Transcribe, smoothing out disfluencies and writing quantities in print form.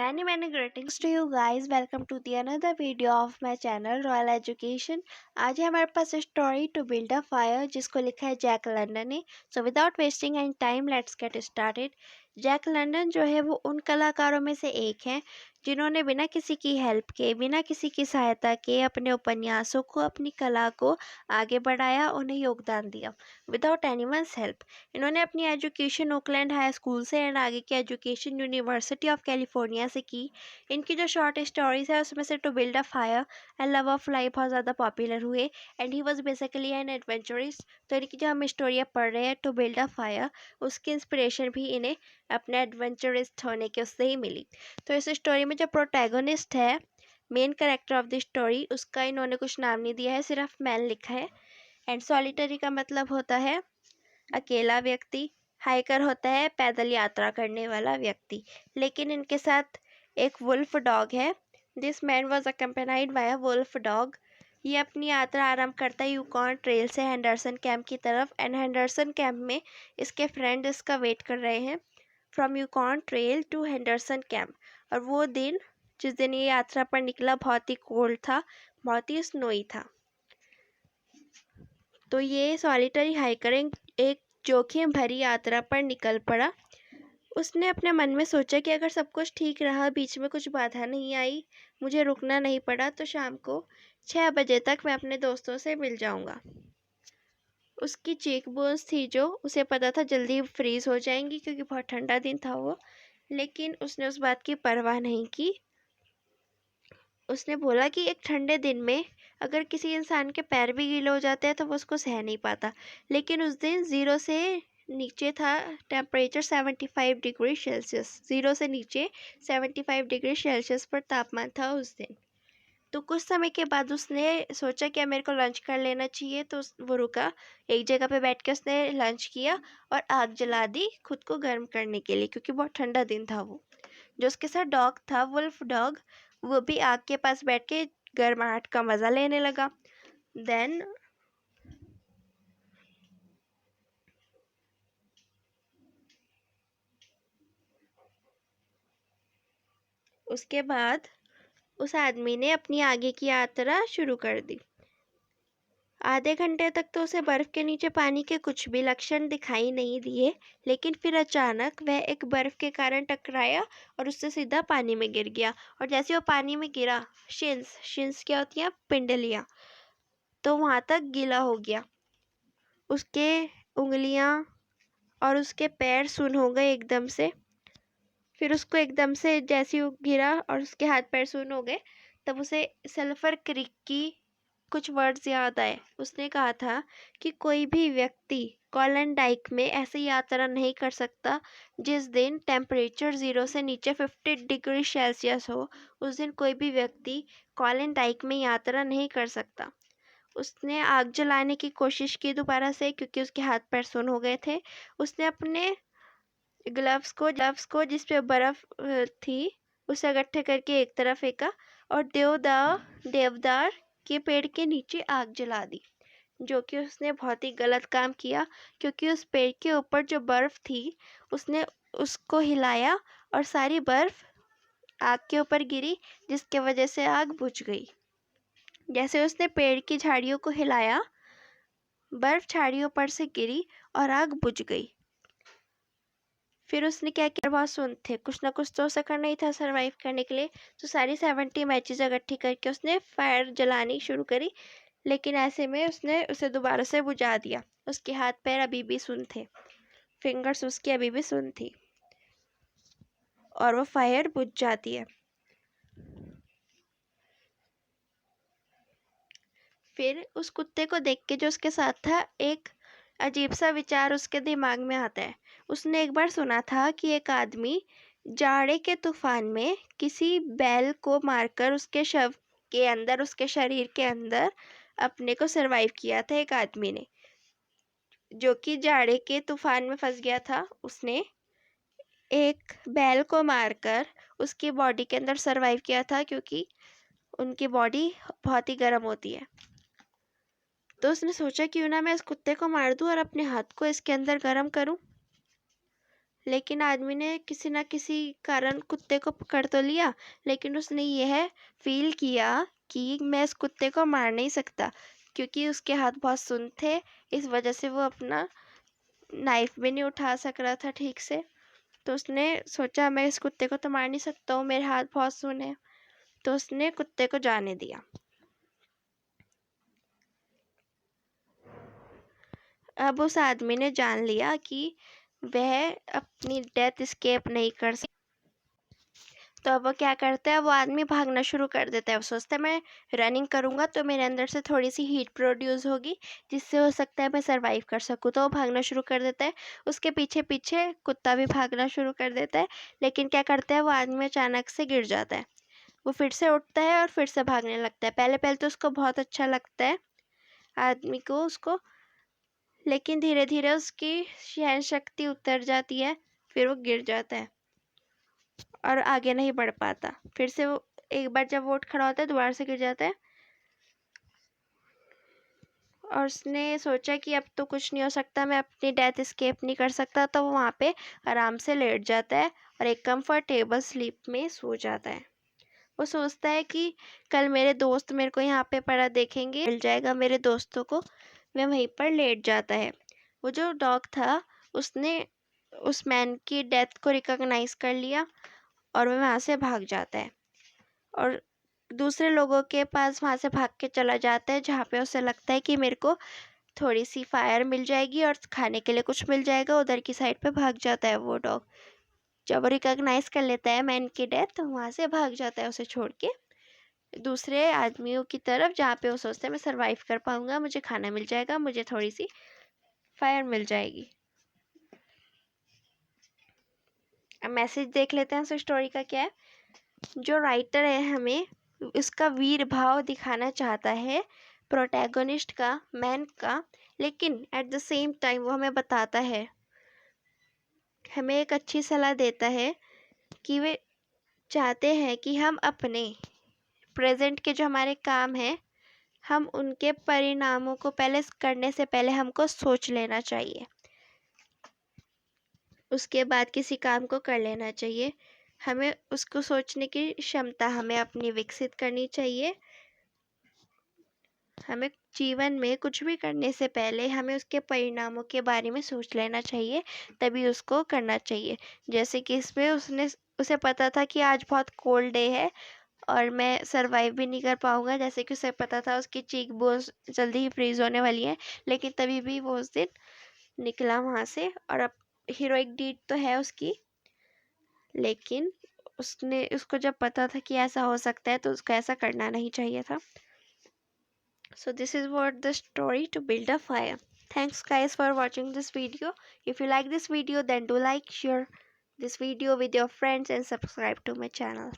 Many greetings to you guys. Welcome to the another video of my channel Royal Education. आज है हमारे पास story to build a fire जिसको लिखा है जैक लंडन ने. So without wasting any time let's get started. Jack London जो है वो उन कलाकारों में से एक हैं जिन्होंने बिना किसी की हेल्प के, बिना किसी की सहायता के अपने उपन्यासों को, अपनी कला को आगे बढ़ाया, उन्हें योगदान दिया विदाउट एनीवंस हेल्प. इन्होंने अपनी एजुकेशन ओकलैंड हाई स्कूल से एंड आगे की एजुकेशन यूनिवर्सिटी ऑफ कैलिफोर्निया से की. इनकी जो शॉर्ट स्टोरीज है उसमें से to build a fire and love of life बहुत ज़्यादा पॉपुलर हुए and he was basically an adventurist. तो इनकी जो हम स्टोरियाँ पढ़ रहे हैं टू बिल्ड अ फायर, उसकी इंस्पिरेशन भी इन्हें अपने एडवेंचरिस्ट होने के उससे ही मिली. तो इस स्टोरी में जो प्रोटैगोनिस्ट है, main character of the story, उसका इन्होंने कुछ नाम नहीं दिया है, सिर्फ मैन लिखा है. एंड सॉलिटरी का मतलब होता है अकेला व्यक्ति. हाइकर होता है पैदल यात्रा करने वाला व्यक्ति. लेकिन इनके साथ एक वुल्फ डॉग है. This man was accompanied by a wolf dog. ये अपनी यात्रा आरंभ करता है यूकॉन ट्रेल से हेंडरसन कैंप की तरफ. एंड हेंडरसन कैंप में इसके फ्रेंड इसका वेट कर रहे हैं from Yukon trail to Henderson camp. और वो दिन, जिस दिन ये यात्रा पर निकला, बहुत ही कोल्ड था, बहुत ही स्नोई था. तो ये सॉलिटरी हाइकर एक जोखिम भरी यात्रा पर निकल पड़ा. उसने अपने मन में सोचा कि अगर सब कुछ ठीक रहा, बीच में कुछ बाधा नहीं आई, मुझे रुकना नहीं पड़ा, तो शाम को 6 बजे तक मैं अपने दोस्तों से मिल जाऊंगा. उसकी चीक बोन्स थी जो उसे पता था जल्दी फ्रीज हो जाएंगी क्योंकि बहुत ठंडा दिन था वो. लेकिन उसने उस बात की परवाह नहीं की. उसने बोला कि एक ठंडे दिन में अगर किसी इंसान के पैर भी गीले हो जाते हैं तो वो उसको सह नहीं पाता. लेकिन उस दिन 0 से नीचे था टेम्परेचर, 75 डिग्री सेल्सियस. 0 से नीचे 75 डिग्री सेल्सियस पर तापमान था उस दिन. तो कुछ समय के बाद उसने सोचा कि मेरे को लंच कर लेना चाहिए. तो वो रुका, एक जगह पे बैठ के उसने लंच किया और आग जला दी खुद को गर्म करने के लिए क्योंकि बहुत ठंडा दिन था वो. जो उसके साथ डॉग था, वुल्फ डॉग, वो भी आग के पास बैठ के गर्माहट का मज़ा लेने लगा. देन उसके बाद उस आदमी ने अपनी आगे की यात्रा शुरू कर दी. आधे घंटे तक तो उसे बर्फ़ के नीचे पानी के कुछ भी लक्षण दिखाई नहीं दिए. लेकिन फिर अचानक वह एक बर्फ़ के कारण टकराया और उससे सीधा पानी में गिर गया. और जैसे वो पानी में गिरा, शिन्स क्या होती हैं, पिंडलियाँ, तो वहाँ तक गीला हो गया. उसके उंगलियाँ और उसके पैर सुन्न हो गए एकदम से. फिर उसको एकदम से जैसे ही वो गिरा और उसके हाथ पैर सुन्न हो गए, तब उसे सल्फर क्रीक की कुछ वर्ड्स याद आए. उसने कहा था कि कोई भी व्यक्ति कॉलनडाइक में ऐसी यात्रा नहीं कर सकता जिस दिन टेम्परेचर 0 से नीचे 50 डिग्री सेल्सियस हो. उस दिन कोई भी व्यक्ति कॉलनडाइक में यात्रा नहीं कर सकता. उसने आग जलाने की कोशिश की दोबारा से क्योंकि उसके हाथ पैर सुन्न हो गए थे. उसने अपने ग्लव्स को जिस पे बर्फ थी उसे इकट्ठे करके एक तरफ फेंका और देवदार के पेड़ के नीचे आग जला दी. जो कि उसने बहुत ही गलत काम किया क्योंकि उस पेड़ के ऊपर जो बर्फ थी उसने उसको हिलाया और सारी बर्फ आग के ऊपर गिरी, जिसके वजह से आग बुझ गई. जैसे उसने पेड़ की झाड़ियों को हिलाया, बर्फ झाड़ियों पर से गिरी और आग बुझ गई. फिर उसने क्या किया, बहुत सुन थे, कुछ ना कुछ तो उसे करना ही था सरवाइव करने के लिए. तो सारी 70 मैचेस इकट्ठी करके उसने फायर जलानी शुरू करी. लेकिन ऐसे में उसने उसे दोबारा से बुझा दिया. उसके हाथ पैर अभी भी सुन्न थे, फिंगर्स उसकी अभी भी सुन्न थी और वो फायर बुझ जाती है. फिर उस कुत्ते को देख के जो उसके साथ था, एक अजीब सा विचार उसके दिमाग में आता है. उसने एक बार सुना था कि एक आदमी जाड़े के तूफान में किसी बैल को मारकर उसके शव के अंदर, उसके शरीर के अंदर अपने को सरवाइव किया था. एक आदमी ने जो कि जाड़े के तूफान में फंस गया था, उसने एक बैल को मारकर उसकी बॉडी के अंदर सरवाइव किया था क्योंकि उनकी बॉडी बहुत ही गर्म होती है. तो उसने सोचा क्यों ना मैं इस कुत्ते को मार दूं और अपने हाथ को इसके अंदर गर्म करूं. लेकिन आदमी ने किसी ना किसी कारण कुत्ते को पकड़ तो लिया, लेकिन उसने यह फील किया कि मैं इस कुत्ते को मार नहीं सकता, क्योंकि उसके हाथ बहुत सुन्न थे। इस वजह से वो अपना नाइफ भी नहीं उठा सक रहा था ठीक से। तो उसने सोचा मैं इस कुत्ते को तो मार नहीं सकता हूँ, मेरे हाथ बहुत सुन्न है। तो उसने कुत्ते को जाने दिया। अब उस आदमी ने जान लिया कि वह अपनी डेथ एस्केप नहीं कर सकता। तो अब वो क्या करता है, वो आदमी भागना शुरू कर देता है। वो सोचता है मैं रनिंग करूँगा तो मेरे अंदर से थोड़ी सी हीट प्रोड्यूस होगी, जिससे हो सकता है मैं सरवाइव कर सकूँ। तो वो भागना शुरू कर देता है। उसके पीछे पीछे कुत्ता भी भागना शुरू कर देता है। लेकिन क्या करता है, वो आदमी अचानक से गिर जाता है। वो फिर से उठता है और फिर से भागने लगता है। पहले पहले तो उसको बहुत अच्छा लगता है आदमी को उसको, लेकिन धीरे धीरे उसकी सहन शक्ति उतर जाती है। फिर वो गिर जाता है और आगे नहीं बढ़ पाता। फिर से वो एक बार जब वो उठ खड़ा होता है दोबारा से गिर जाता है। और उसने सोचा कि अब तो कुछ नहीं हो सकता, मैं अपनी डेथ एस्केप नहीं कर सकता। तो वो वहाँ पे आराम से लेट जाता है और एक कंफर्टेबल स्लीप में सो जाता है। वो सोचता है कि कल मेरे दोस्त मेरे को यहाँ पे पड़ा देखेंगे, मिल जाएगा मेरे दोस्तों को। वह वहीं पर लेट जाता है। वो जो डॉग था उसने उस मैन की डेथ को रिकॉग्नाइज कर लिया और वह वहाँ से भाग जाता है और दूसरे लोगों के पास वहाँ से भाग के चला जाता है, जहाँ पे उसे लगता है कि मेरे को थोड़ी सी फायर मिल जाएगी और खाने के लिए कुछ मिल जाएगा। उधर की साइड पे भाग जाता है वो डॉग। जब वो रिकॉग्नाइज कर लेता है मैन की डेथ तो वहाँ से भाग जाता है उसे छोड़ के दूसरे आदमियों की तरफ, जहाँ पे वो सोचता है मैं सरवाइव कर पाऊंगा, मुझे खाना मिल जाएगा, मुझे थोड़ी सी फायर मिल जाएगी। अब मैसेज देख लेते हैं उस स्टोरी का क्या है। जो राइटर है हमें इसका वीर भाव दिखाना चाहता है प्रोटैगोनिस्ट का, मैन का, लेकिन एट द सेम टाइम वो हमें बताता है, हमें एक अच्छी सलाह देता है कि वे चाहते हैं कि हम अपने प्रेजेंट के जो हमारे काम हैं हम उनके परिणामों को पहले करने से पहले हमको सोच लेना चाहिए, उसके बाद किसी काम को कर लेना चाहिए। हमें उसको सोचने की क्षमता हमें अपनी विकसित करनी चाहिए। हमें जीवन में कुछ भी करने से पहले हमें उसके परिणामों के बारे में सोच लेना चाहिए, तभी उसको करना चाहिए। जैसे कि इसमें उसे पता था कि आज बहुत कोल्ड डे है और मैं सरवाइव भी नहीं कर पाऊँगा। जैसे कि उसे पता था उसकी चीक बोन्स जल्दी ही फ्रीज़ होने वाली हैं, लेकिन तभी भी वो उस दिन निकला वहाँ से। और अब हीरोइक डीड तो है उसकी, लेकिन उसको जब पता था कि ऐसा हो सकता है तो उसको ऐसा करना नहीं चाहिए था। So this is what the story to build a fire. Thanks guys for watching this video. If you like this video then do like, share this video with your friends and subscribe to my channel.